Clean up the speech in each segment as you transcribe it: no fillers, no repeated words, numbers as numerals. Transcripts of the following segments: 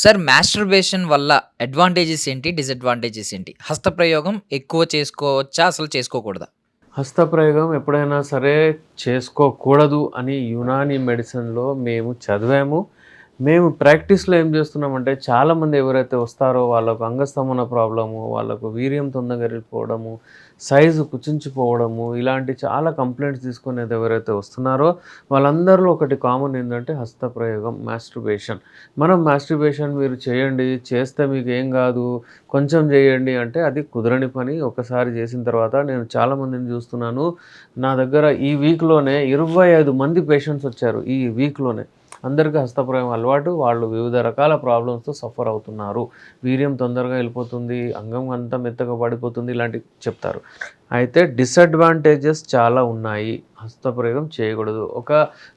Sir masturbation వల్ల advantages ఏంటి? Disadvantages ఏంటి? హస్తప్రయోగం ఎక్కువ చేసుకోవచ్చా? అసలు చేసుకోకూడదా? హస్తప్రయోగం ఎప్పుడైనా సరే చేసుకోకూడదు అని యునానీ మెడిసిన్‌లో మేము చదివాము. మేము ప్రాక్టీస్‌లో ఏం చేస్తున్నామంటే చాలామంది ఎవరైతే వస్తారో వాళ్ళకు అంగస్తంభన ప్రాబ్లము, వాళ్ళకు వీర్యం తొందరగా ఎళ్ళిపోవడము, సైజు కుచించిపోవడము ఇలాంటి చాలా కంప్లెయింట్స్ తీసుకునేది ఎవరైతే వస్తున్నారో వాళ్ళందరిలో ఒకటి కామన్ ఏందంటే హస్తప్రయోగం, మాస్టర్బేషన్. మనం మాస్టర్బేషన్ మీరు చేయండి, చేస్తే మీకేం కాదు, కొంచెం చేయండి అంటే అది కుదరని పని. ఒకసారి చేసిన తర్వాత నేను చాలామందిని చూస్తున్నాను. నా దగ్గర ఈ వీక్‌లోనే 25 మంది పేషెంట్స్ వచ్చారు ఈ వీక్‌లోనే. అందరికీ హస్తప్రయోగం అలవాటు. వాళ్ళు వివిధ రకాల ప్రాబ్లమ్స్‌తో సఫర్ అవుతున్నారు. వీర్యం తొందరగా వెళ్ళిపోతుంది, అంగం అంతా మెత్తగా పడిపోతుంది ఇలాంటివి చెప్తారు. అయితే డిసడ్వాంటేజెస్ చాలా ఉన్నాయి. హస్తప్రయోగం చేయకూడదు. ఒక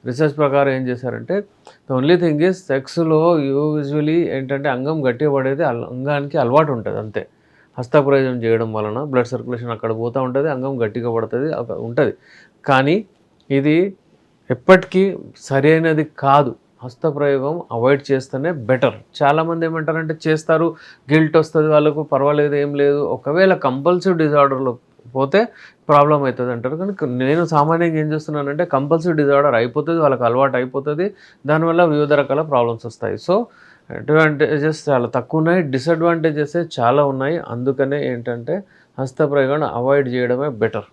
రీసెర్చ్ ప్రకారం ఏం చేశారంటే ద ఓన్లీ థింగ్ ఈజ్ సెక్స్‌లో యూజువల్లీ ఏంటంటే అంగం గట్టిగా పడేది అంగానికి అలవాటు ఉంటది అంతే. హస్తప్రయోగం చేయడం వలన బ్లడ్ సర్క్యులేషన్ అక్కడ పోతా ఉంటది. అంగం గట్టిగా పడతది. ఉంటది. కానీ ఇది ఎప్పటికీ సరైనది కాదు. హస్తప్రయోగం అవాయిడ్ చేస్తేనే బెటర్. చాలామంది ఏమంటారంటే చేస్తారు, గిల్ట్ వస్తది వాళ్ళకు, పర్వాలేదు ఏం లేదు. ఒకవేళ కంపల్సివ్ డిజార్డర్‌లో పోతే ప్రాబ్లమ్ అయితదంటారు. కానీ నేను సామాన్యంగా ఏం చేస్తున్నానంటే కంపల్సివ్ డిజార్డర్ అయిపోతది, వాళ్ళకి అలవాటు అయిపోతది. దానివల్ల వివిధ రకాల ప్రాబ్లమ్స్ వస్తాయి. సో, అడ్వాంటేజెస్ చాలా తక్కువున్నాయి. డిసడ్వాంటేజెసే చాలా ఉన్నాయి. అందుకనే ఏంటంటే హస్తప్రయోగాన్ని అవాయిడ్ చేయడమే బెటర్.